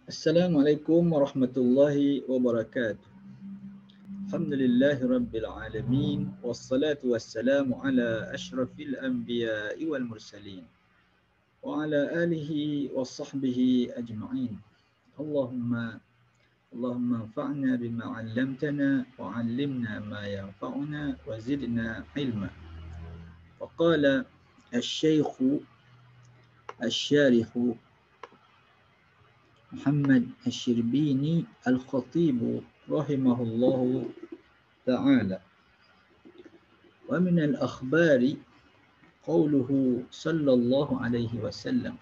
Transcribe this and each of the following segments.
Assalamualaikum warahmatullahi wabarakatuh. Alhamdulillahi rabbil alamin wassalatu wassalamu ala asyrafil anbiya'i wal mursalin wa ala alihi wa sahbihi ajma'in. Allahumma Allahumma anfa'na bima 'allamtana wa 'allimna ma yanfa'una wa zidna ilma. Faqala asy-syaikhu asy-syarih محمد الشربيني الخطيب رحمه الله تعالى ومن الأخبار قوله صلى الله عليه وسلم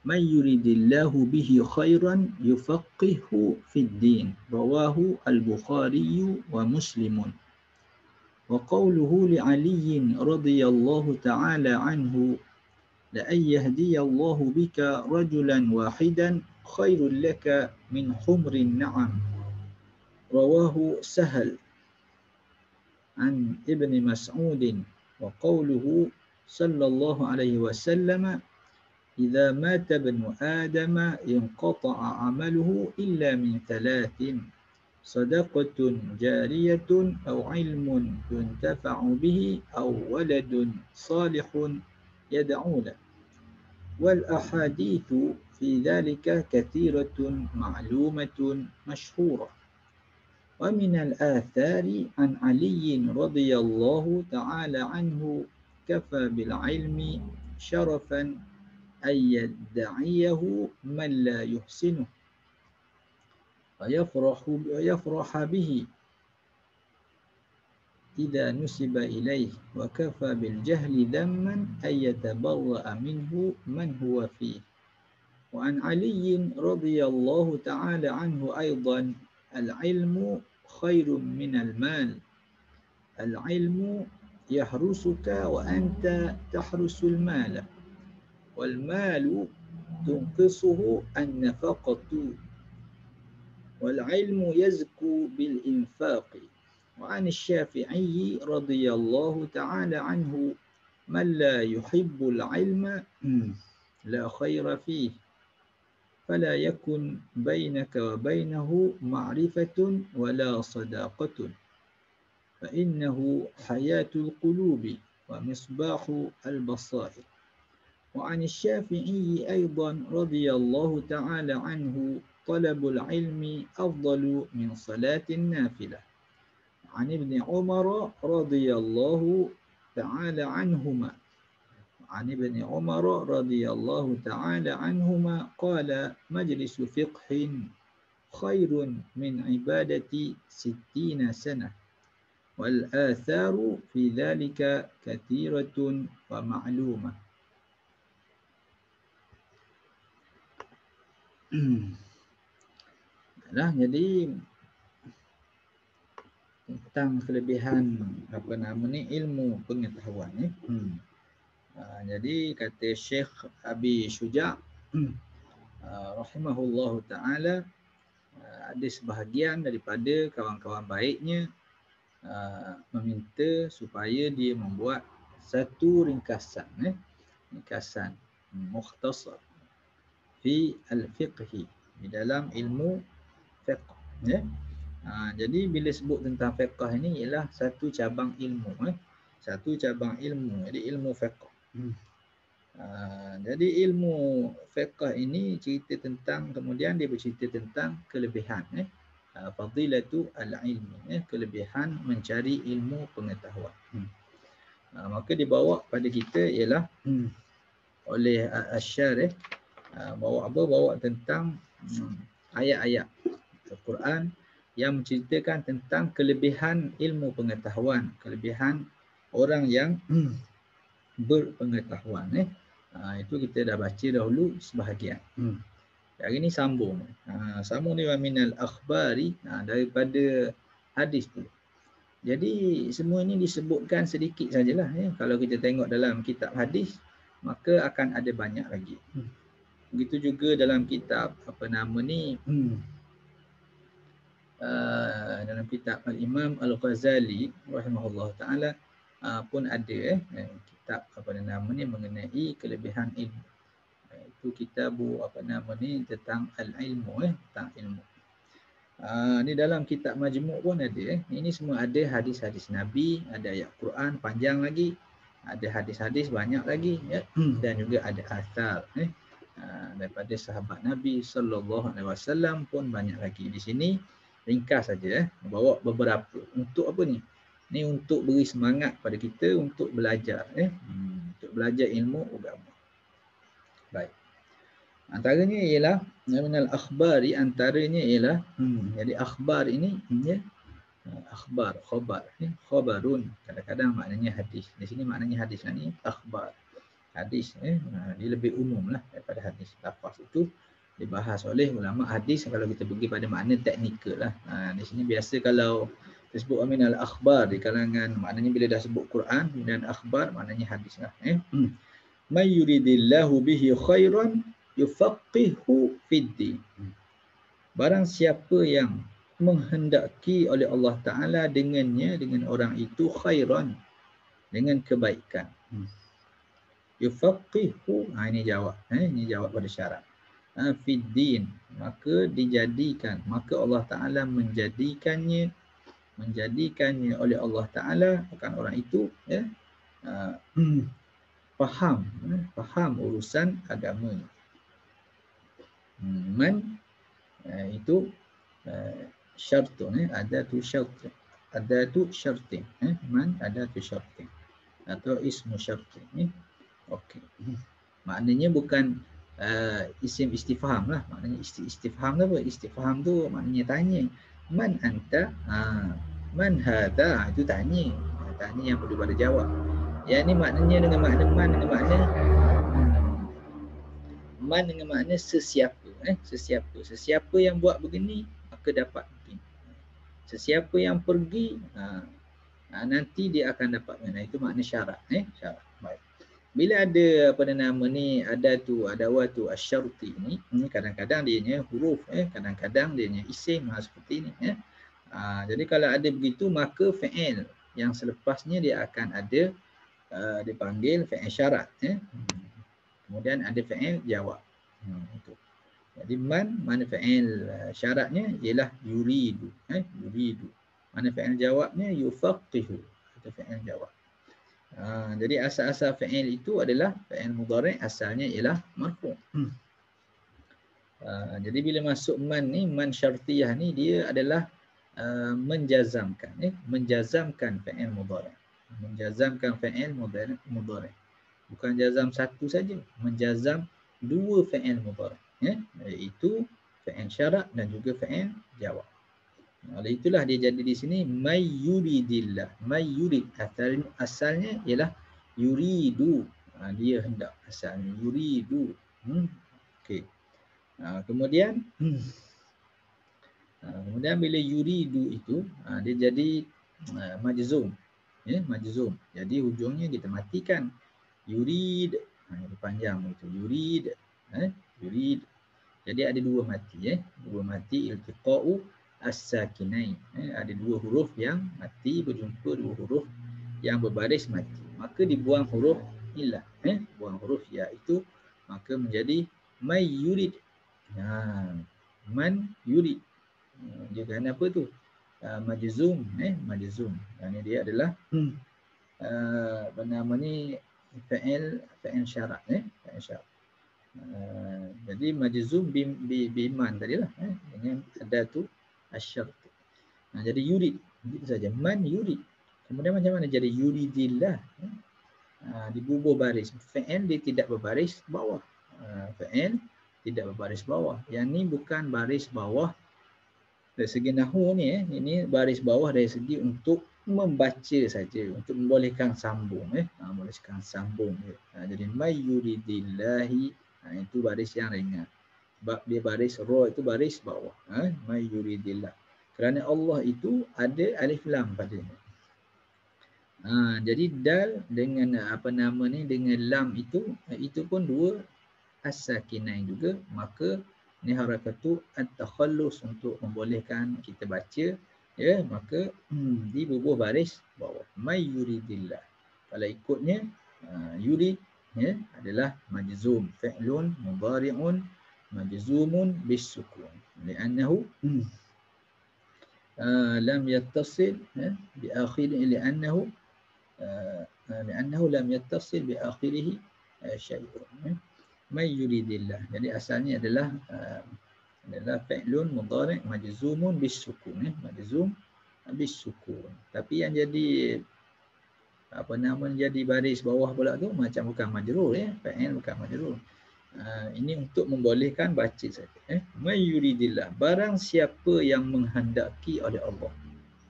من يريد الله به خيرا يفقهه في الدين رواه البخاري ومسلم وقوله لعلي رضي الله تعالى عنه لأن يهدي الله بك رجلا واحدا خير لك من حمر النعم رواه سهل عن ابن مسعود وقوله صلى الله عليه وسلم إذا مات ابن آدم انقطع عمله إلا من ثلاث صدقة جارية أو علم ينتفع به أو ولد صالح يدعو له والأحاديث في ذلك كثيرة معلومة مشهورة ومن الآثار عن علي رضي الله تعالى عنه كفى بالعلم شرفا أن يدعيه من لا يحسنه ويفرح به إذا نسب إليه وكفى بالجهل ذما أن يتبرأ منه من هو فيه وعن علي رضي الله تعالى عنه أيضا العلم خير من المال العلم يحرسك وأنت تحرس المال والمال تنقصه النفقة والعلم يزكو بالإنفاق وعن الشافعي رضي الله تعالى عنه من لا يحب العلم لا خير فيه فلا يكن بينك وبينه معرفة ولا صداقة فإنه حياة القلوب ومصباح البصائر وعن الشافعي أيضا رضي الله تعالى عنه طلب العلم أفضل من صلاة النافلة عن ابن عمر رضي الله تعالى عنهما عن ابن عمر رضي الله تعالى عنهما قال مجلس فقه خير من عبادة 60 سنة والآثار في ذلك كثيرة ومعلومة. Nah, jadi tentang kelebihan ilmu pengetahuan ni. Jadi kata Syekh Abi Syuja' rahimahullahu ta'ala, ada sebahagian daripada kawan-kawan baiknya meminta supaya dia membuat satu ringkasan mukhtasar fi al-fiqhi, di dalam ilmu fiqh. Jadi bila sebut tentang fiqh ini ialah satu cabang ilmu, jadi ilmu fiqh. Jadi ilmu fiqh ini cerita tentang, kemudian dia bercerita tentang kelebihan fadilatu al-ilmi, kelebihan mencari ilmu pengetahuan. Maka dibawa pada kita ialah oleh Asy-Syarih bawa tentang ayat-ayat Al-Quran yang menceritakan tentang kelebihan ilmu pengetahuan, kelebihan orang yang berpengetahuan. Itu kita dah baca dahulu sebahagian. Hari ini sambung. Sambung ni minal akhbari, daripada hadis tu. Jadi semua ini disebutkan sedikit sajalah. Kalau kita tengok dalam kitab hadis, maka akan ada banyak lagi. Begitu juga dalam kitab dalam kitab Al-Imam Al-Ghazali rahimahullah ta'ala pun ada kitab mengenai kelebihan ilmu. iaitu kitabu tentang al-ilmu, tentang ilmu. Ni dalam kitab Majmu' pun ada. Ini semua ada hadis-hadis Nabi, ada ayat Quran panjang lagi, ada hadis-hadis banyak lagi, ya. Dan juga ada athar daripada sahabat Nabi sallallahu alaihi wasallam pun banyak lagi. Di sini ringkas saja, bawa beberapa. Untuk apa ni? Ni untuk beri semangat pada kita untuk belajar, untuk belajar ilmu agama. Baik. Antaranya ialah minal akhbari, antaranya ialah jadi akhbar ini akhbar, khabar, khabarun, kadang-kadang maknanya hadis. Di sini maknanya hadis ni akhbar. Hadis dia lebih umum lah daripada hadis. Lafaz itu dibahas oleh ulama hadis kalau kita pergi pada makna teknikal lah. Di sini biasa kalau disebut minal akhbar di kalangan, maknanya bila dah sebut Quran dan akhbar maknanya hadis lah. May yuridillahu bihi khairan yufaqihu fid-din. Barang siapa yang menghendaki oleh Allah Ta'ala dengannya, dengan orang itu khairan, dengan kebaikan. Yufaqihu, ini jawab. Ini jawab pada syarat. Fid-din, maka dijadikan, maka Allah Ta'ala menjadikannya oleh Allah Ta'ala akan orang itu faham urusan agama. Man itu syartun, adatu syartin, man adatu syartin atau ismu syartin. Okey. Maknanya bukan isim istifham lah. Maknanya istifham tu apa? Istifham tu maknanya tanya. Man anta? Man hadha? Itu tanya. Tanya yang perlu pada jawab. Yang ni maknanya dengan makna man, dengan makna sesiapa. Sesiapa yang buat begini, maka dapat begini. Sesiapa yang pergi, nanti dia akan dapat. Itu makna syarat. Syarat. Baik. Bila ada adawatu asyarti ni, kadang-kadang dia huruf, kadang-kadang dia isim, seperti ni. Jadi kalau ada begitu, maka fi'il yang selepasnya dia akan ada dipanggil fi'il syarat. Kemudian ada fi'il jawab. Itu. Jadi mana fi'il syaratnya ialah yuridu. Yuridu. Mana fi'il jawabnya yufaqihu. Itu fi'il jawab. Jadi asal-asal fi'il itu adalah fi'il mudhari', asalnya ialah marfu'. Jadi bila masuk man ni, man syartiyah ni, dia adalah menjazamkan, menjazamkan fi'il mudhari'. Menjazamkan fi'il mudhari'. Bukan jazam satu saja, menjazam dua fi'il mudhari', iaitu fi'il syarat dan juga fi'il jawab. Oleh itulah dia jadi di sini may yuridillah. May yurid asalnya ialah yuridu. Dia hendak, asalnya yuridu. Okey. Kemudian bila yuridu itu dia jadi majzum. Majzum. Jadi hujungnya kita matikan. Yurid. Itu panjang itu. Yurid. Yurid. Jadi ada dua mati. Dua mati iltiqa'u as-sakinain. Ada dua huruf yang mati berjumpa dua huruf yang berbaris mati. Maka dibuang huruf ilah. Buang huruf ya itu. Maka menjadi may yurid. Man yurid. Dia kan apa tu? Majzum. Majzum. Yang dia adalah bernama ni fi'il syarat. Fi'il syarat. Jadi majzum biman tadilah. Dengan adatu asyart. Jadi yurid. Begitu saja. Man yurid. Kemudian macam mana jadi yuridillah? Dibubuh baris. Fi'il dia tidak berbaris bawah. Fi'il tidak berbaris bawah. Yang ni bukan baris bawah dari segi nahwu ni. Ini baris bawah dari segi untuk membaca saja, untuk membolehkan sambung. Membolehkan sambung. Jadi may yuridillahi, itu baris yang ringan. Sebab dia baris ra itu baris bawah. May yuridillah. Kerana Allah itu ada alif lam padanya. Jadi dal dengan dengan lam itu pun dua as-sakinain juga, maka ni harakatu at-takhallus untuk membolehkan kita baca, maka dibubuh baris bawah. May yuridillah. Kalau ikutnya yurid ya, adalah majzum, fi'lun mudhari'un majzumun bisukun li'annahu lam yattasil bi akhirih li'annahu lam yattasil bi akhirih syai'un. May yuridillah. Jadi asalnya adalah fi'lun mudhari' majzumun bisukun, majzum bisukun. Tapi yang jadi jadi baris bawah pula tu macam bukan majrur, fa'il bukan majrur. Ini untuk membolehkan baca saja. May yuridillah, barang siapa yang menghendaki oleh Allah.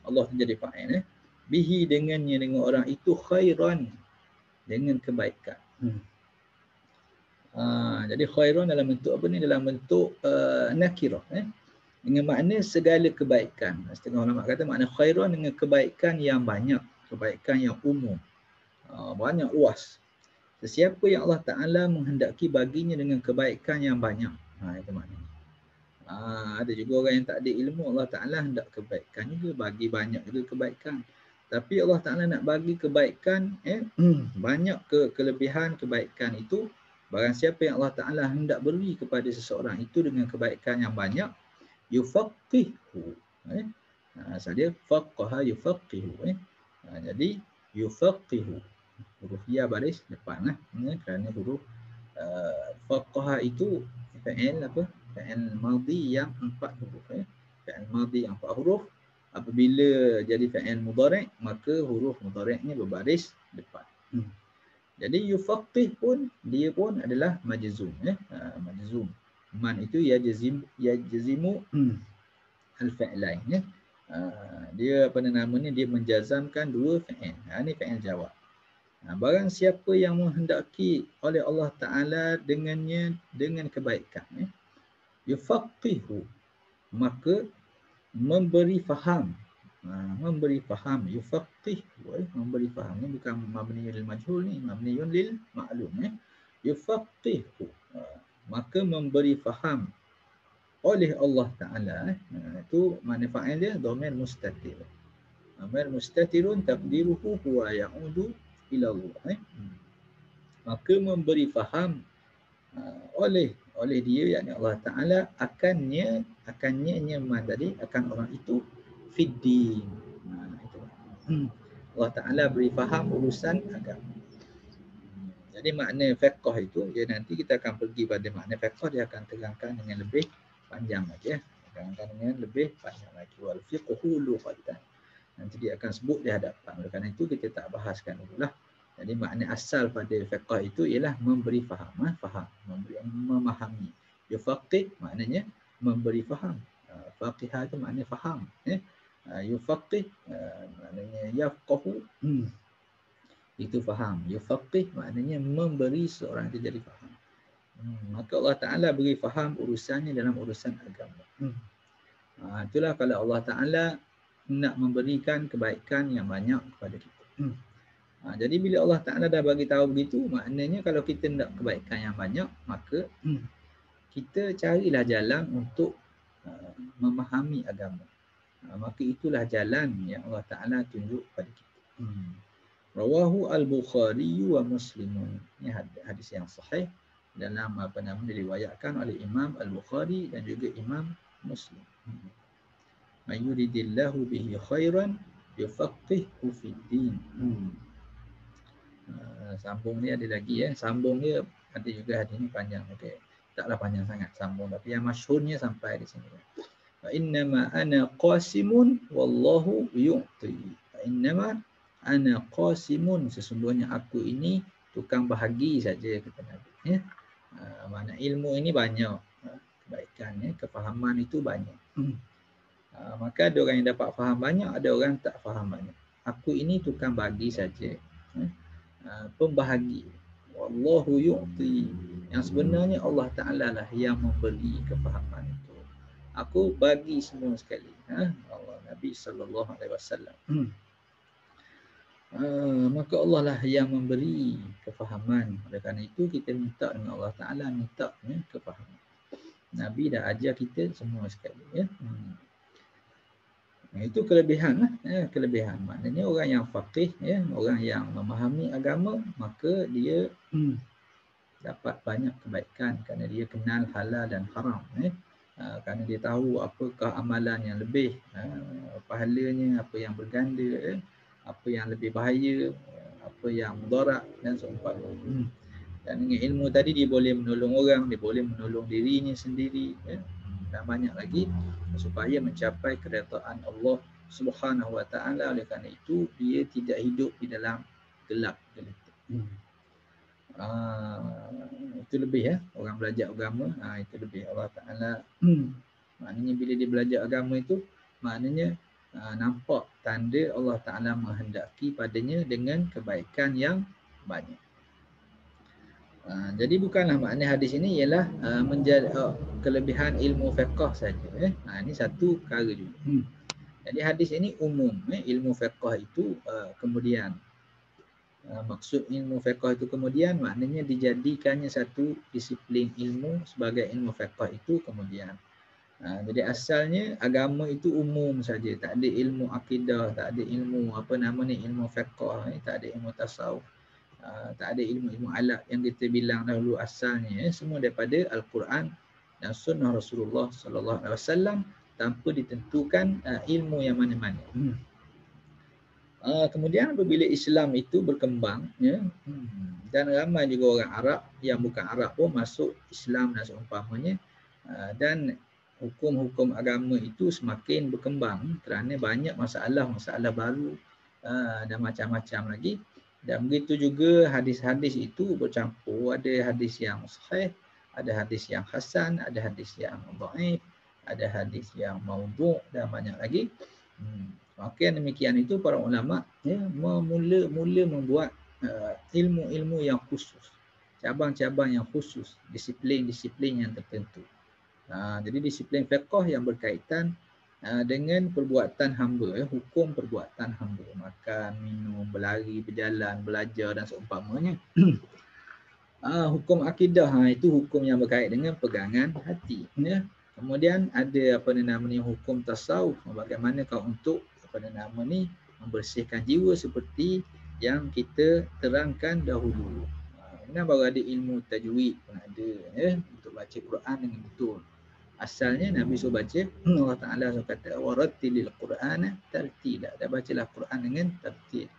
Allah tu jadi fa'il, bihi dengannya, dengan orang itu, khairan, dengan kebaikan. Jadi khairan dalam bentuk apa ni? Dalam bentuk nakirah, dengan makna segala kebaikan. Setengah ulama kata makna khairan dengan kebaikan yang banyak, kebaikan yang umum, banyak, luas. Sesiapa yang Allah Ta'ala menghendaki baginya dengan kebaikan yang banyak. Itu maknanya. Ada juga orang yang tak ada ilmu, Allah Ta'ala hendak kebaikan juga, bagi banyak juga kebaikan. Tapi Allah Ta'ala nak bagi kebaikan, banyak kelebihan kebaikan itu. Barang siapa yang Allah Ta'ala hendak beri kepada seseorang itu dengan kebaikan yang banyak, yufaqihu. Dia faqaha yufaqihu. Jadi yufaqihu. Huruf ya baris depan, kerana huruf faqaha itu fa'il apa? Fa'il madhi yang 4 huruf. Fa'il madhi yang 4 huruf. Apabila jadi fa'il mudhari', maka huruf mudhari'nya berbaris depan. Jadi yufaqih pun, dia pun adalah majzum, majzum. Man itu yajzimu al-fi'lain, dia apa namanya, dia menjazamkan dua fi'il. Ini fi'il jawab. Barang siapa yang menghendaki oleh Allah Ta'ala dengannya, dengan kebaikan, yufaqihu, maka memberi faham. Memberi faham, yufaqih, memberi faham. Ini bukan mabni lil majhul ni, mabniun lil ma'lum. Yufaqih, maka memberi faham oleh Allah Ta'ala. Itu makna fa'il dia dhamir mustatir. Dhamir mustatirun taqdiruhu huwa ya'udu ila Allah. Maka memberi faham oleh dia, yakni Allah Ta'ala, akannya man tadi, akan orang itu, fiddin. Itu. Allah Ta'ala beri faham urusan agama. Jadi makna fiqh itu, nanti kita akan pergi pada makna fiqh, dia akan terangkan dengan lebih panjang lagi. Terangkan dengan lebih panjang lagi. Wal fiqhu lughatan. Nanti dia akan sebut di hadapan. Oleh kerana itu kita tak bahaskan dulu lah. Jadi makna asal pada fiqh itu ialah memberi faham, faham, memahami. Yufaqih maknanya memberi faham. Faqihah itu maknanya faham. Yufaqih maknanya yafqahu, itu faham. Yufaqih maknanya memberi seorang itu jadi faham. Maka Allah Ta'ala beri faham urusannya dalam urusan agama. Itulah kalau Allah Ta'ala nak memberikan kebaikan yang banyak kepada kita. Jadi bila Allah Ta'ala dah bagi tahu begitu, maknanya kalau kita nak kebaikan yang banyak, maka kita carilah jalan untuk memahami agama. Maka itulah jalan yang Allah Ta'ala tunjuk pada kita. Rawahu al-Bukhari wa Muslimun. Ini hadis yang sahih dalam diriwayatkan oleh Imam al-Bukhari dan juga Imam Muslim. Man yuridillahu bihi khairan yufaqihu fid din. Sambung ni ada lagi, sambung dia ada juga, hadis ni panjang. Okey, taklah panjang sangat sambung, tapi yang masyhurnya sampai di sini. Fa innama ana qasimun wallahu yu'ti. Fa innama ana qasimun, sesungguhnya aku ini tukang bahagi saja, kata Nabi. Makna ilmu ini banyak, kebaikan, kefahaman itu banyak. Maka ada orang yang dapat faham banyak, ada orang tak faham banyak. Aku ini tukang bagi saja, pembahagi. Wallahu yu'ti, yang sebenarnya Allah Ta'ala lah yang memberi kefahaman itu. Aku bagi semua sekali. Allah, Nabi SAW. Maka Allah lah yang memberi kefahaman. Oleh kerana itu kita minta dengan Allah Ta'ala, minta kefahaman. Nabi dah ajar kita semua sekali. Itu kelebihan lah. Kelebihan maknanya orang yang faqih, orang yang memahami agama, maka dia dapat banyak kebaikan kerana dia kenal halal dan haram. Kerana dia tahu apakah amalan yang lebih pahalanya, apa yang berganda, apa yang lebih bahaya, apa yang mudarat dan seumpamanya. Dan dengan ilmu tadi dia boleh menolong orang, dia boleh menolong dirinya sendiri, dan banyak lagi supaya mencapai keredaan Allah Subhanahu Wa Taala. Oleh kerana itu dia tidak hidup di dalam gelap gelita. Itu lebih orang belajar agama, itu lebih Allah Taala. Maknanya bila dia belajar agama itu, maknanya nampak tanda Allah Taala menghendaki padanya dengan kebaikan yang banyak. Jadi bukanlah makna hadis ini ialah menjadi kelebihan ilmu fiqh saja. Ini satu perkara juga. Jadi hadis ini umum. Ilmu fiqh itu kemudian maksud ilmu fiqh itu kemudian maknanya dijadikannya satu disiplin ilmu sebagai ilmu fiqh itu kemudian. Jadi asalnya agama itu umum saja, tak ada ilmu akidah, tak ada ilmu ilmu fiqh, tak ada ilmu tasawuf. Tak ada ilmu-ilmu alat yang kita bilang dahulu asalnya, semua daripada Al-Quran dan Sunnah Rasulullah Sallallahu Alaihi Wasallam tanpa ditentukan ilmu yang mana-mana. Kemudian apabila Islam itu berkembang, dan ramai juga orang Arab yang bukan Arab pun masuk Islam dan seumpamanya, dan hukum-hukum agama itu semakin berkembang kerana banyak masalah baru dan macam-macam lagi. Dan begitu juga hadis-hadis itu bercampur. Ada hadis yang sahih, ada hadis yang hasan, ada hadis yang dhaif, ada hadis yang maudhu' dan banyak lagi. Maka demikian itu para ulama mula membuat ilmu-ilmu yang khusus, cabang-cabang yang khusus, disiplin-disiplin yang tertentu. Jadi disiplin fiqh yang berkaitan dengan perbuatan hamba, hukum perbuatan hamba, makan, minum, berlari, berjalan, belajar dan seumpamanya. Hukum akidah, itu hukum yang berkait dengan pegangan hati. Kemudian ada hukum tasawuf, bagaimana kau untuk membersihkan jiwa seperti yang kita terangkan dahulu. Kemudian baru ada ilmu tajwid pun ada, untuk baca Quran dengan betul. Asalnya Nabi suruh baca, Allah Ta'ala kata warattilil Qur'ana tartila, dan bacalah Quran dengan tartil.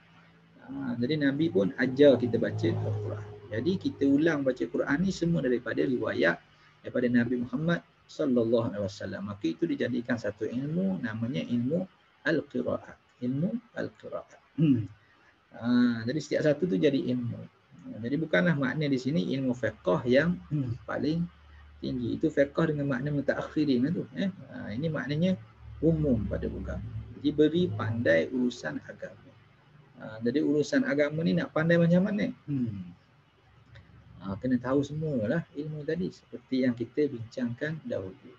Jadi Nabi pun ajar kita baca Al-Quran. Jadi kita ulang baca Quran ni semua daripada riwayat daripada Nabi Muhammad sallallahu alaihi wasallam. Maka itu dijadikan satu ilmu, namanya ilmu al-qiraat. Ilmu al-qiraat. Jadi setiap satu tu jadi ilmu. Jadi bukanlah makna di sini ilmu fiqh yang paling tinggi. Itu fiqh dengan makna mutaakhirin tu. Ini maknanya umum pada agama. Diberi pandai urusan agama. Jadi urusan agama ni nak pandai macam mana? Kena tahu semualah ilmu tadi seperti yang kita bincangkan dahulu.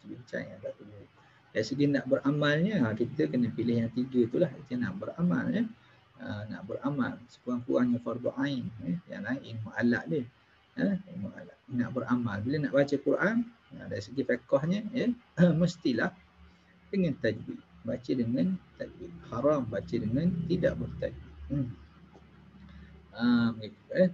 Bincang yang dahulu. Dari segi nak beramalnya, kita kena pilih yang tiga itulah. Kita nak beramal. Nak beramal sekurang-kurangnya fardu ain. Yang lain ilmu alat dia. Ilmu alat. Nak beramal. Bila nak baca Quran, dari segi fiqhnya, mestilah dengan tajwid. Baca dengan tajwid. Haram baca dengan tidak bertajwid. Begitu.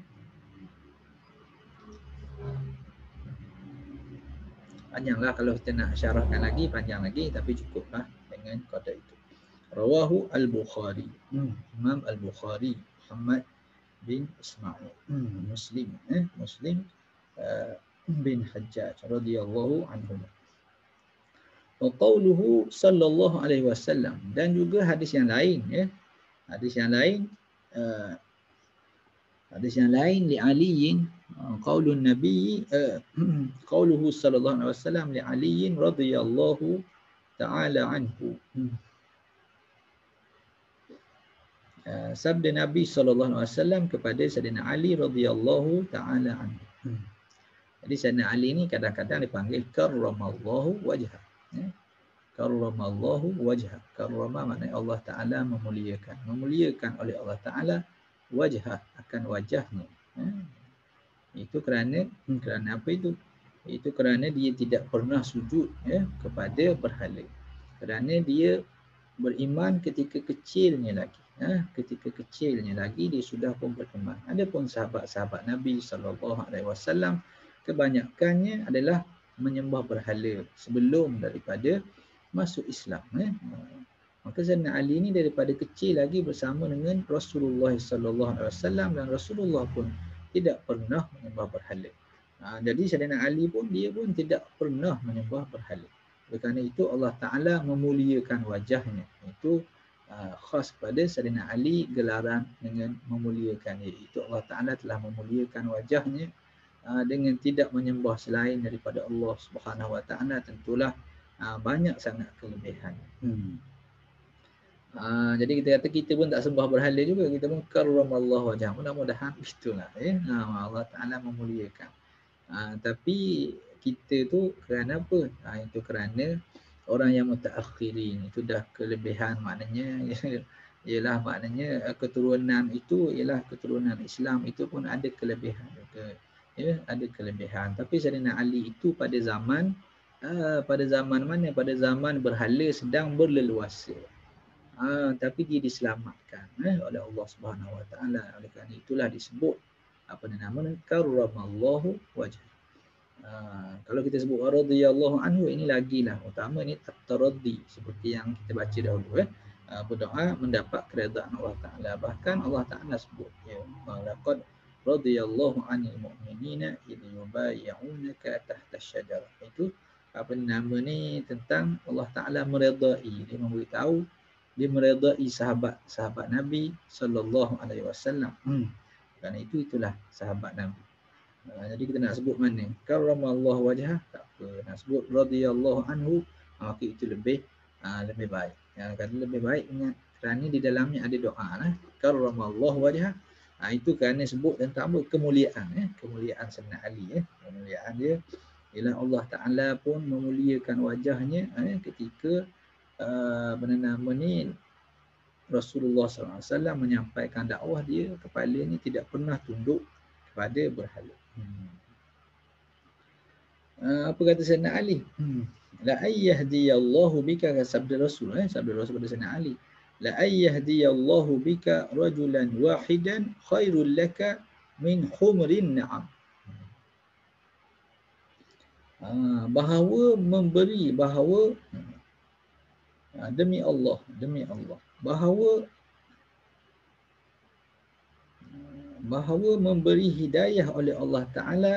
Panjanglah kalau kita nak syarahkan lagi, panjang lagi, tapi cukuplah dengan kata itu. Rawahu Al-Bukhari. Imam Al-Bukhari Muhammad bin Ismail. Muslim bin Hajjaj radhiyallahu anhu. Wa qauluhu sallallahu alaihi wasallam, dan juga hadis yang lain, hadis yang lain li aliyin qaulun nabi qauluhu sallallahu alaihi wasallam li aliyin radhiyallahu ta'ala anhu. Sabda Nabi sallallahu alaihi wasallam kepada Sayyidina Ali radhiyallahu ta'ala anhu. Jadi Sayyidina Ali ni kadang-kadang dipanggil karramallahu wajhah. Karramallahu wajhah. Karrama maknanya Allah Ta'ala memuliakan. Memuliakan oleh Allah Ta'ala wajhah, akan wajahnya. Itu kerana apa itu? Itu kerana dia tidak pernah sujud kepada berhala. Kerana dia beriman ketika kecilnya lagi. ketika kecilnya lagi dia sudah pun berkembang. Adapun sahabat-sahabat Nabi SAW kebanyakannya adalah menyembah berhala sebelum daripada masuk Islam. Maka Sayyidina Ali ni daripada kecil lagi bersama dengan Rasulullah SAW dan Rasulullah pun tidak pernah menyembah berhala. Jadi Sayyidina Ali pun dia pun tidak pernah menyembah berhala. Oleh kerana itu Allah Ta'ala memuliakan wajahnya. Itu khas pada Sayyidina Ali gelaran dengan memuliakan, iaitu Allah Ta'ala telah memuliakan wajahnya dengan tidak menyembah selain daripada Allah Subhanahu Wa Ta'ala. Tentulah banyak sangat kelebihan. Jadi kita kata kita pun tak sembah berhala juga, kita pun karramallahu wajah. Mudah-mudahan itulah Allah Ta'ala memuliakan. Tapi kita tu kerana apa? Itu kerana orang yang mutaakhirin itu dah kelebihan, maknanya ialah maknanya keturunan itu ialah keturunan Islam itu pun ada kelebihan juga. Ada kelebihan. Tapi Sayyidina Ali itu pada zaman mana? Pada zaman berhala sedang berleluasa. Tapi dia diselamatkan oleh Allah Subhanahu Wa Taala. Oleh kerana itulah disebut apa namanya, karramallahu wajh. Kalau kita sebut radhiyallahu anhu, ini lagilah utama, ini at-taraddi seperti yang kita baca dahulu. Berdoa mendapat keredaan Allah Taala. Bahkan Allah Taala sebut laqad radhiyallahu 'anil mu'minina idh yubayyi'unaka tahta asy-syajarah. Itu apa nama ni, tentang Allah Taala meredai, dia memberitahu dia meredai sahabat Nabi sallallahu alaihi wasallam. Kerana itulah sahabat Nabi. Jadi kita nak sebut mana? Karramallahu wajhah, tak apa. Nak sebut radhiyallahu anhu, maka itu lebih baik. Kalau lebih baik ingat kerana di dalamnya ada doa lah. Karramallahu wajhah. Itu kerana sebut tentang apa? Kemuliaan. Kemuliaan Sayyidina Ali. Kemuliaan dia ialah Allah Ta'ala pun memuliakan wajahnya ketika bernama ni Rasulullah SAW menyampaikan dakwah dia, kepalanya tidak pernah tunduk kepada berhala. Apa kata Sayyidina Ali? La ayyahdiyallahu bika, sabda Rasul, sabda Rasul pada Sayyidina Ali. La ayyahdiyallahu bika rajulan wahidan khairul laka min humrin na'am. Bahawa demi Allah, bahawa memberi hidayah oleh Allah Ta'ala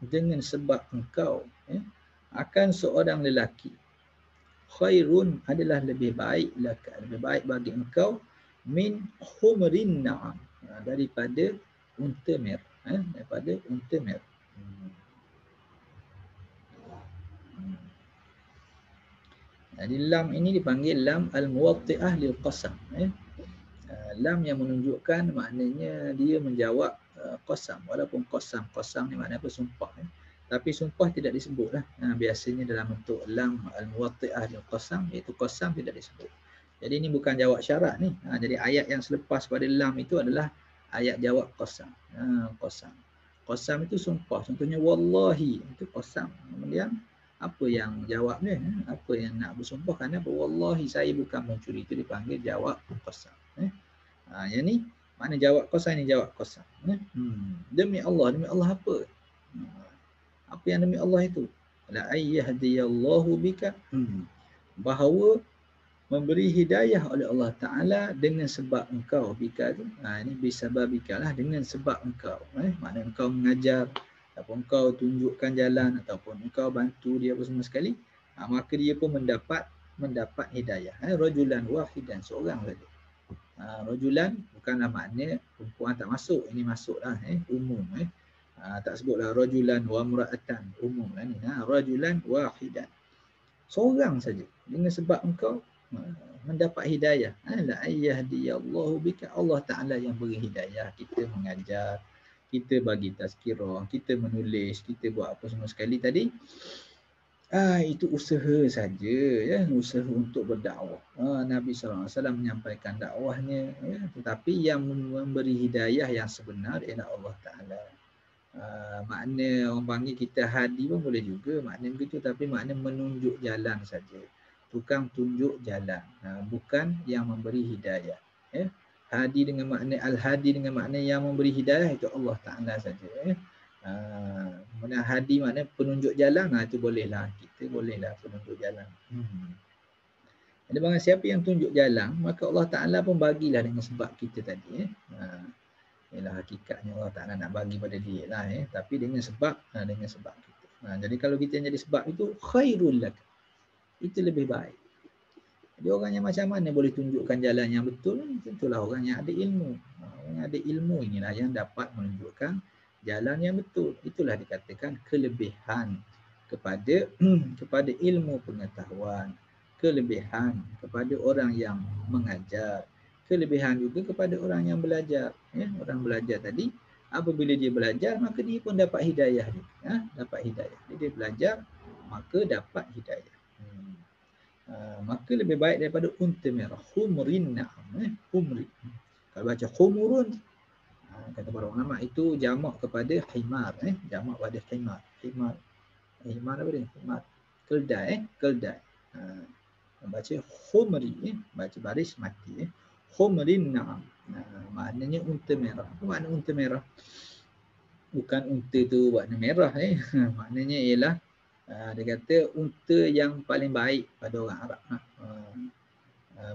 dengan sebab engkau akan seorang lelaki, khairun adalah lebih baik bagi engkau, min humrin na'am, daripada unta merah, daripada unta merah. Jadi lam ini dipanggil lam al-muwatti'ah lil qasam. Lam yang menunjukkan maknanya dia menjawab qasam, walaupun qasam ni maknanya apa? Sumpah. Tapi sumpah tidak disebutlah. Biasanya dalam bentuk lam al-muwatti'ah lil qasam, iaitu qasam tidak disebut. Jadi ini bukan jawab syarat ni. Jadi ayat yang selepas pada lam itu adalah ayat jawab qasam. Qasam itu sumpah. Contohnya wallahi, itu qasam. Kemudian apa yang jawabnya? Apa yang nak bersumpah? Kerana wallahi saya bukan mencuri, itu dipanggil jawab qasam. Yang ni mana jawab qasam, ni jawab qasam. Demi Allah apa? Apa yang demi Allah itu? La ayyahdiyallahu bika, bahawa memberi hidayah oleh Allah Ta'ala dengan sebab engkau. Bika tu, ini bisababika lah, dengan sebab engkau. Maknanya engkau mengajar, ataupun engkau tunjukkan jalan, ataupun engkau bantu dia apa semua sekali, maka dia pun mendapat hidayah. Rajulan wahidan, seorang saja. Rajulan bukanlah makna perempuan tak masuk, ini masuklah, umum. Tak sebutlah rajulan wa mra'atan, umum lah ni. Rajulan wahidan, seorang saja, dengan sebab engkau mendapat hidayah. La ayyahdiyallahu bika, Allah Ta'ala yang beri hidayah. Kita mengajar, kita bagi tazkirah, kita menulis, kita buat apa semua sekali tadi, itu usaha saja, usaha untuk berdakwah. Nabi SAW menyampaikan dakwahnya, tetapi yang memberi hidayah yang sebenar ialah Allah Ta'ala. Makna orang panggil kita hadi pun boleh juga, makna begitu, tapi makna menunjuk jalan saja. Tukang tunjuk jalan, bukan yang memberi hidayah. Hadi dengan makna al-hadi dengan makna yang memberi hidayah itu Allah Taala saja. Kemudian hadi makna penunjuk jalan, itu bolehlah, kita bolehlah penunjuk jalan. Jadi barang siapa yang tunjuk jalan, maka Allah Taala pun bagilah dengan sebab kita tadi. Ialah hakikatnya Allah Taala nak bagi pada dia lah, tapi dengan sebab kita. Jadi kalau kita jadi sebab itu khairul lak, itu lebih baik. Jadi orang yang macam mana boleh tunjukkan jalan yang betul? Tentulah orang yang ada ilmu. Orang yang ada ilmu inilah yang dapat menunjukkan jalan yang betul. Itulah dikatakan kelebihan kepada ilmu pengetahuan, kelebihan kepada orang yang mengajar, kelebihan juga kepada orang yang belajar. Orang belajar tadi, apabila dia belajar, maka dia pun dapat hidayah. Dapat hidayah. Jadi dia belajar, maka dapat hidayah. Maka lebih baik daripada unta merah. Humrin na'am. Humri. Kalau baca humurun, kata para ulama itu jamak kepada himar. Jamak pada himar. Himar apa dia? Himar. Keldai. Keldai. Baca humri. Baca baris mati. Humrin na'am. Maknanya unta merah. Apa makna unta merah? Bukan unta tu warna merah. Maknanya ialah dia kata unta yang paling baik pada orang Arab.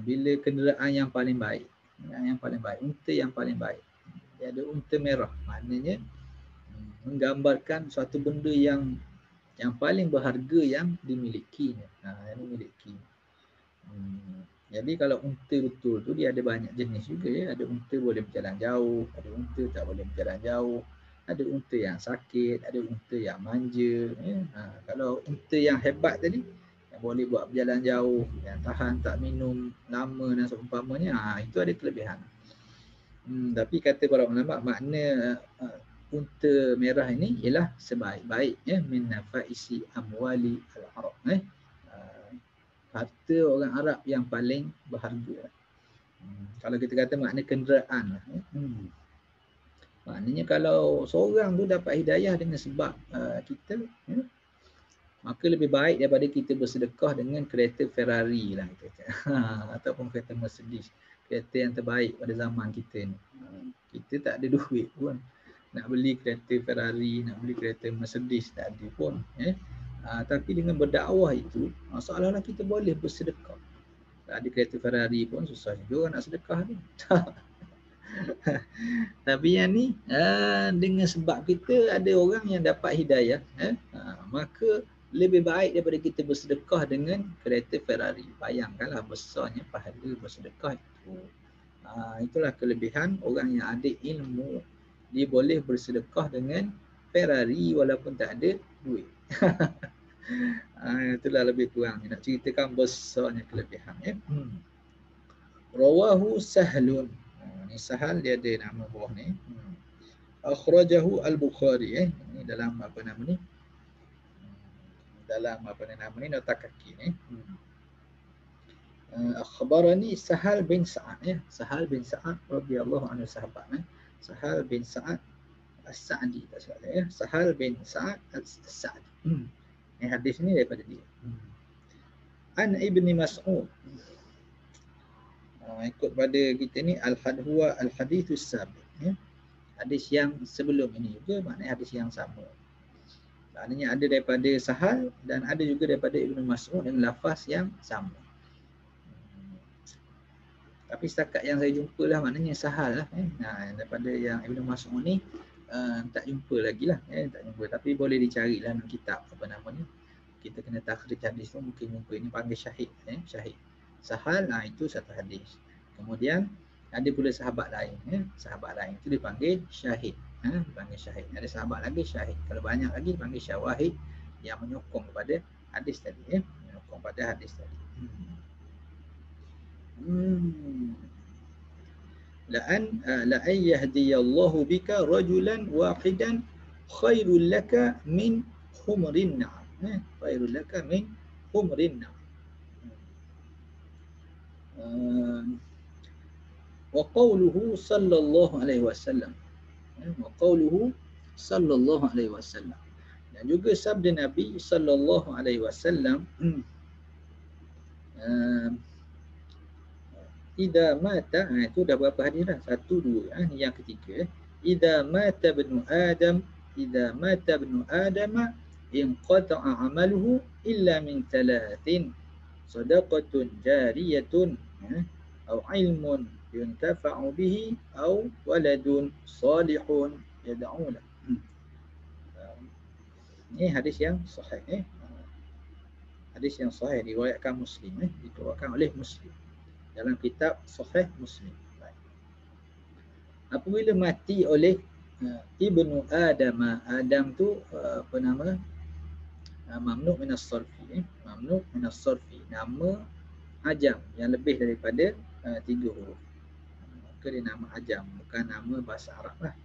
Bila kenderaan yang paling baik, unta yang paling baik. Dia ada unta merah, maknanya menggambarkan suatu benda yang paling berharga yang dimilikinya. Jadi kalau unta betul tu dia ada banyak jenis juga ya. Ada unta boleh berjalan jauh, ada unta tak boleh berjalan jauh. Ada unta yang sakit, ada unta yang manja. Kalau unta yang hebat tadi, yang boleh buat berjalan jauh, yang tahan tak minum lama dan seumpamanya, itu ada kelebihan. Tapi kata para ulama, makna unta merah ini ialah sebaik-baik min nafaisi amwali al-Arab. Harta orang Arab yang paling berharga. Kalau kita kata makna kenderaan, maknanya kalau seorang tu dapat hidayah dengan sebab kita, maka lebih baik daripada kita bersedekah dengan kereta Ferrari lah kita. Ataupun kereta Mercedes, kereta yang terbaik pada zaman kita ni. Kita tak ada duit pun nak beli kereta Ferrari, nak beli kereta Mercedes, tak ada pun. Tapi dengan berdakwah itu, seolah-olah kita boleh bersedekah. Tak ada kereta Ferrari pun susah juga orang nak sedekah ni. Tapi yang ni dengan sebab kita ada orang yang dapat hidayah, maka lebih baik daripada kita bersedekah dengan kereta Ferrari. Bayangkanlah besarnya pahala bersedekah itu. Itulah kelebihan orang yang ada ilmu. Dia boleh bersedekah dengan Ferrari walaupun tak ada duit. Itulah lebih kurang nak ceritakan besarnya kelebihan. Rawahu Sahlun. Ni Sahal dia ada nama bawah ni. Akhrajahu Al-Bukhari. Ini dalam apa nama ni? Dalam apa nama ni? Nota kaki ni. Akhbarani Sahal bin Sa'ad. Sahal bin Sa'ad radhiyallahu anhu sahabat. Sahal bin Sa'ad As-Sa'di. Sahal bin Sa'ad As-Sa'di. Ini hadis ni daripada dia. An Ibni Mas'ud. Ikut pada kita ni al-hadhuwa al-hadithus sabiq. Hadis yang sebelum ini juga maknanya hadis yang sama. Maknanya ada daripada Sahal dan ada juga daripada Ibnu Mas'ud dengan lafaz yang sama. Tapi setakat yang saya jumpa lah maknanya Sahal lah. Daripada yang Ibnu Mas'ud ni tak jumpa lagi lah. Tak jumpa. Tapi boleh dicari lah dalam kitab apa nama ni. Kita kena takhrij hadis tu mungkin jumpa. Ini panggil syahid. Syahid. Sahal, itu satu hadis. Kemudian ada pula sahabat lain. Sahabat lain itu dipanggil syahid. Dipanggil syahid. Ada sahabat lagi syahid. Kalau banyak lagi dipanggil syawahid yang menyokong kepada hadis tadi. Menyokong pada hadis tadi. La'an yahdiyallahu bika rajulan wahidan khairul laka min humrin na'am. Khairul laka min humrin na'am. Wa qawluhu sallallahu alaihi wasallam. Wa qawluhu sallallahu alaihi wasallam. Dan juga sabda Nabi sallallahu alaihi wasallam Idza mata, itu dah berapa hadis dah? 1 2. Ni yang ketiga. Idza mata ibnu Adam, idza mata ibnu Adam inqata'a amaluhu illa min thalathin. Sadaqatun jariyatun, atau ilmun yuntafa'u bihi, atau waladun salihun yad'u lahu. Ini hadis yang sahih. Hadis yang sahih diriwayatkan Muslim, dikeluarkan oleh Muslim dalam kitab Sahih Muslim. Apabila mati oleh ibnu Adam, Adam tu apa nama? Mamnu' minas sarfi, mamnu' minas sarfi, nama ajam yang lebih daripada 3 huruf. Maka dia nama ajam, bukan nama bahasa Arab lah.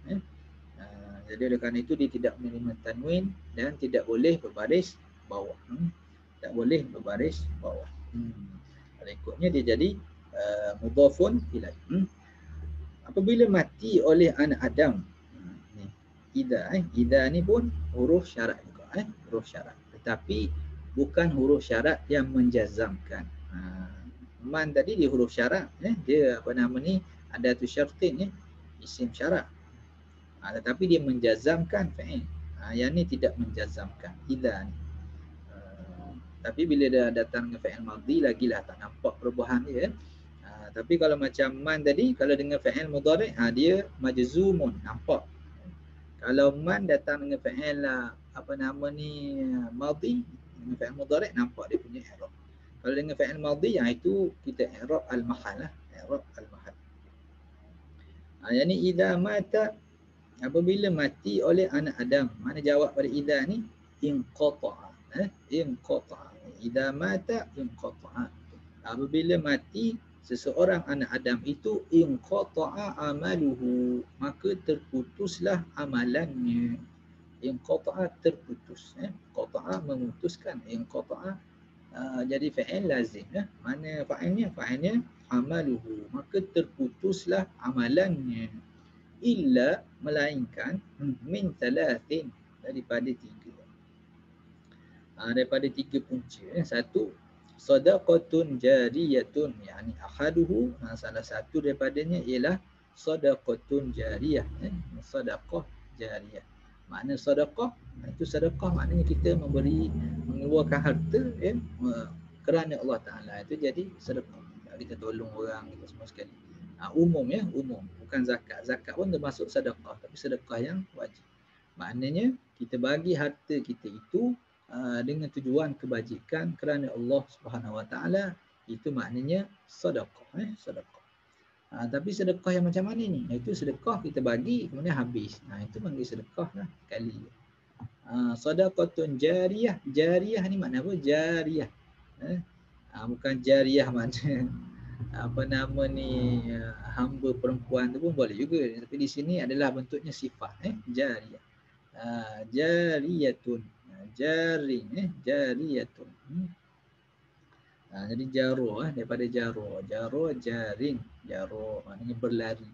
Jadi oleh kerana itu dia tidak menerima tanwin dan tidak boleh berbaris bawah. Tak boleh berbaris bawah. Ikutnya dia jadi mudhafun ilaih. Apabila mati oleh anak Adam, idza ni pun huruf syarat juga, huruf syarat. Tetapi bukan huruf syarat yang menjazamkan. Man tadi dia huruf syarat, dia apa nama ni, adatu syartin, isim syarat. Tetapi dia menjazamkan fa'il. Yang ni tidak menjazamkan, idza ni. Tapi bila dah datang dengan fa'il madhi, lagilah tak nampak perubahan dia. Tapi kalau macam man tadi, kalau dengan fa'il mudhari', dia majzumun, nampak. Kalau man datang dengan fa'il apa nama ni, madhi, dengan fa'il mudhari', nampak dia punya i'rab. Kalau dengan fa'il madhi, itu kita i'rab al-mahal lah, i'rab al-mahal. Yang ni idza mata, apabila mati oleh anak Adam. Mana jawab pada idza ni? Inqata'a. Inqata'a. Idza mata inqata'a. Apabila mati seseorang anak Adam itu, inqata'a amaluhu, maka terputuslah amalannya. Inqata'a terputus. Qata'a memutuskan. Inqata'a jadi fa'il lazim. Mana fa'ilnya? Fa'ilnya amaluhu, maka terputuslah amalannya. Illa, melainkan, min thalathin, daripada 3. Daripada 3 punca. Satu, sadaqatun jariyatun, yani ahaduhu, salah satu daripadanya ialah sadaqatun jariyah. Sadaqah jariyah. Makna sadaqah, itu sedekah maknanya kita mengeluarkan harta kerana Allah Ta'ala. Itu jadi sedekah. Kita tolong orang, kita semua sekali. Umum, umum. Bukan zakat. Zakat pun termasuk sedekah, tapi sedekah yang wajib. Maknanya kita bagi harta kita itu dengan tujuan kebajikan kerana Allah Subhanahu Wa Taala, itu maknanya sedekah. Sedekah. Tapi sedekah yang macam mana ni? Itu sedekah kita bagi kemudian habis. Itu panggil sedekah lah sekali. Sadaqatun jariyah. Jariyah ni makna apa? Jariyah. Bukan jariyah makna apa nama ni, hamba perempuan tu pun boleh juga. Tapi di sini adalah bentuknya sifat. Jariyah. Jariyatun. Jarin. Jariyatun. Jadi jaro, daripada jaro. Jaro, jarin. Jaro maknanya berlari.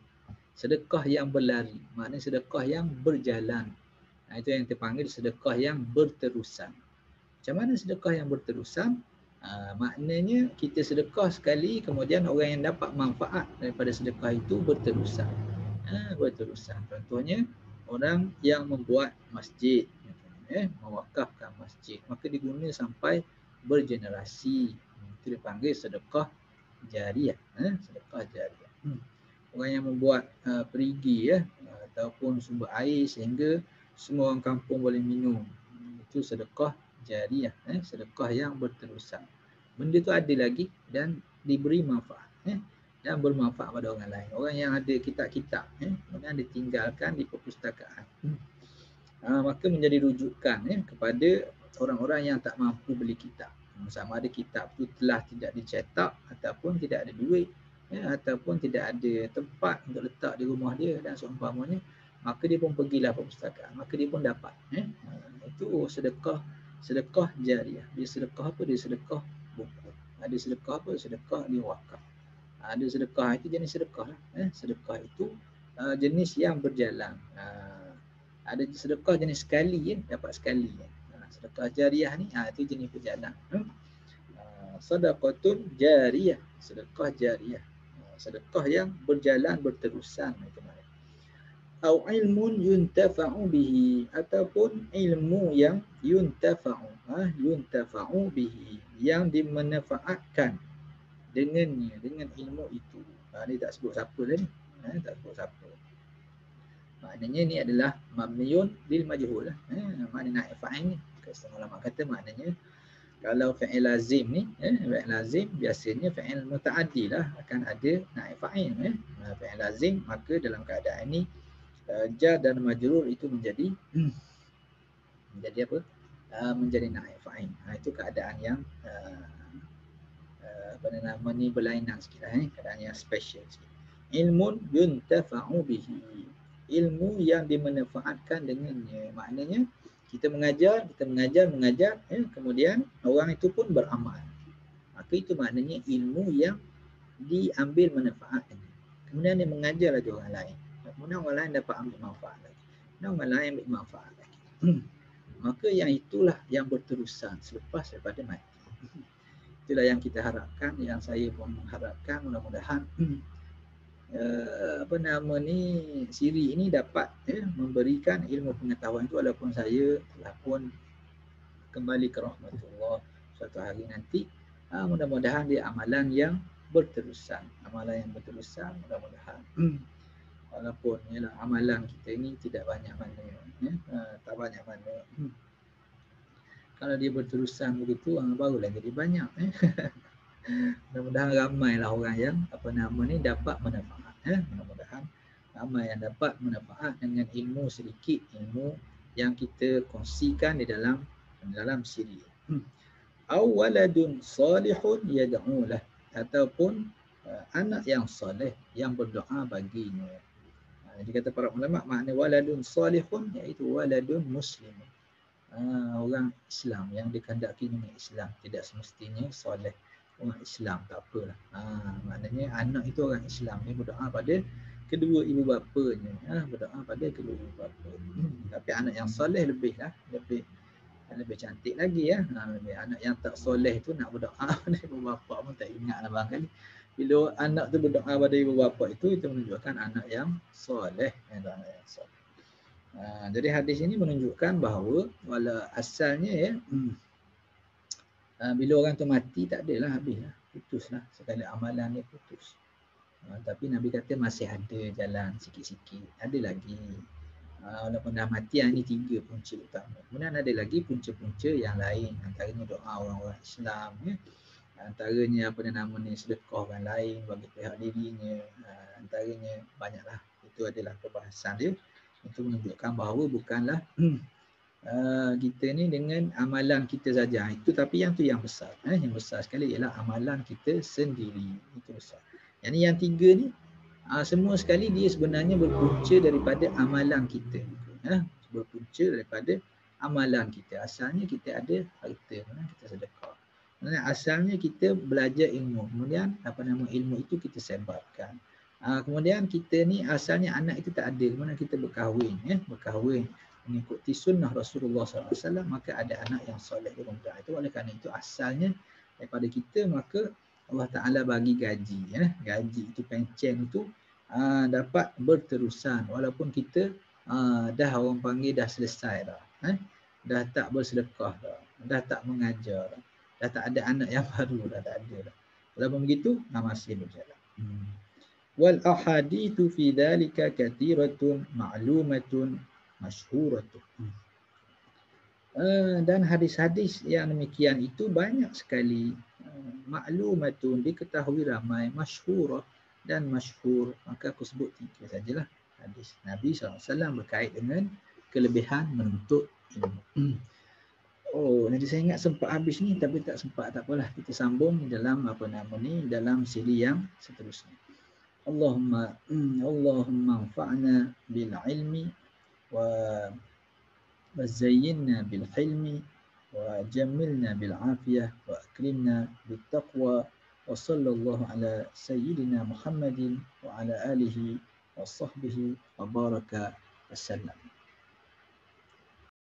Sedekah yang berlari, maknanya sedekah yang berjalan. Itu yang terpanggil sedekah yang berterusan. Macam mana sedekah yang berterusan? Maknanya kita sedekah sekali, kemudian orang yang dapat manfaat daripada sedekah itu berterusan. Berterusan. Contohnya, orang yang membuat masjid, mewakafkan masjid, maka diguna sampai bergenerasi. Itu dipanggil sedekah jariyah. Sedekah jariyah. Orang yang membuat perigi, ataupun sumber air sehingga semua orang kampung boleh minum. Itu sedekah jariyah, sedekah yang berterusan. Benda tu ada lagi dan diberi manfaat, dan bermanfaat pada orang lain. Orang yang ada kitab-kitab, kemudian ditinggalkan di perpustakaan, maka menjadi rujukan kepada orang-orang yang tak mampu beli kitab. Sama ada kitab tu telah tidak dicetak ataupun tidak ada duit, ataupun tidak ada tempat untuk letak di rumah dia dan seumpamanya, maka dia pun pergilah perpustakaan, maka dia pun dapat. Itu sedekah jariyah. Dia sedekah apa? Dia sedekah buku. Ada sedekah apa? Sedekah dia wakaf. Ada sedekah itu jenis sedekah lah. Sedekah itu jenis yang berjalan. Ada sedekah jenis sekali, dapat sekali. Sedekah jariyah ni itu jenis berjalan. Sadaqatun jariyah, sedekah jariyah. sedekah yang berjalan berterusan itu maknanya. Au ilmun yuntafa'u bihi, ataupun ilmu yang yuntafa'u bihi, yang dimanfaatkan dengannya, dengan ilmu itu. Ni tak sebut siapa dah ni. Tak sebut siapa. Maknanya ni adalah mabniun lil majhul lah. Makna naib fa'il ni. Setengah ulama kata maknanya kalau fi'il lazim ni, fi'il lazim biasanya fi'il muta'addi lah akan ada naib fa'il. Fi'il lazim, maka dalam keadaan ini jar dan majrur itu menjadi apa? Menjadi naib fa'il. Itu keadaan yang apa nama ni berlainan sikit lah, keadaan yang special sikit. Ilmun yuntafa'u bihi, ilmu yang dimanfaatkan dengannya. Maknanya kita mengajar, kemudian orang itu pun beramal. Maka itu maknanya ilmu yang diambil manfaatnya. Kemudian dia mengajar lagi orang lain. Kemudian orang lain dapat ambil manfaat lagi. Dan orang lain ambil manfaat lagi. Maka yang itulah yang berterusan selepas daripada mati. Itulah yang kita harapkan, yang saya pun mengharapkan, mudah-mudahan apa nama ni, siri ini dapat memberikan ilmu pengetahuan itu, walaupun saya telah pun kembali ke rahmatullah suatu hari nanti. Mudah-mudahan dia amalan yang berterusan, mudah-mudahan. Walaupun ialah amalan kita ini tidak banyak mana, tak banyak mana. Kalau dia berterusan begitu, barulah jadi banyak. Mudah-mudahan ramailah orang yang apa nama ni dapat manfaat. Mudah-mudahan ramai yang dapat manfaat dengan ilmu sedikit, ilmu yang kita kongsikan di dalam siri. Awaladun salihun yad'u lah, ataupun anak yang soleh yang berdoa baginya. Jadi kata para ulama, makna waladun salihun iaitu waladun muslim. Orang Islam yang dikehendaki dengan Islam, tidak semestinya soleh. Orang Islam tak apalah. Maknanya anak itu orang Islam, dia berdoa pada kedua ibu bapanya. Berdoa pada kedua ibu bapa. Tapi anak yang soleh lebih cantik lagi ya. Anak yang tak soleh tu nak berdoa pada ibu bapa pun tak ingat lah barangkali. Bila anak tu berdoa pada ibu bapa itu menunjukkan anak yang soleh. Jadi hadis ini menunjukkan bahawa wala asalnya ya, bila orang tu mati tak adalah, habislah, putuslah, segala amalan dia putus. Tapi Nabi kata masih ada jalan sikit-sikit, ada lagi. Walaupun dah mati, ini 3 punca utama. Kemudian ada lagi punca-punca yang lain, antaranya doa orang-orang Islam ya. Antaranya apa nama ni, sedekah orang lain bagi pihak dirinya, antaranya banyaklah. Itu adalah perbahasan dia. Itu menunjukkan bahawa bukanlah kita ni dengan amalan kita saja. Itu tapi yang tu yang besar. Yang besar sekali ialah amalan kita sendiri. Itu besar. Yang 3 ni semua sekali dia sebenarnya berpunca daripada amalan kita. Berpunca daripada amalan kita. Asalnya kita ada harta, kita sedekah. Asalnya kita belajar ilmu. Kemudian ilmu itu kita sebarkan. Kemudian kita ni asalnya anak itu tak ada. Kemudian kita berkahwin. Berkahwin mengikuti sunnah Rasulullah SAW, maka ada anak yang soleh di rumah itu. Oleh kerana itu asalnya daripada kita, maka Allah Ta'ala bagi gaji. Gaji itu, pencen itu dapat berterusan. Walaupun kita dah orang panggil dah selesai dah. Dah tak bersedekah dah. Dah tak mengajar dah. Dah tak ada anak yang baru dah, tak ada dah. Walaupun begitu, masih berjalan. Wal ahadithu fi dhalika kathiratun ma'lumatun masyhuratun. Dan hadis-hadis yang demikian itu banyak sekali. Ma'lumatun, diketahui ramai, masyhurah dan masyhur. Maka aku sebut 3 sajalah hadis Nabi SAW berkait dengan kelebihan menuntut ilmu. Nanti saya ingat sempat habis ni, tapi tak sempat, tak apalah. Kita sambung dalam dalam siri yang seterusnya. Allahumma anfa'na bil ilmi wa zayyinna bil hilmi wa jammilna bil afiyah wa akrimna bit taqwa wa sallallahu ala sayyidina Muhammadin wa ala alihi wa sahbihi wa baraka wasallam.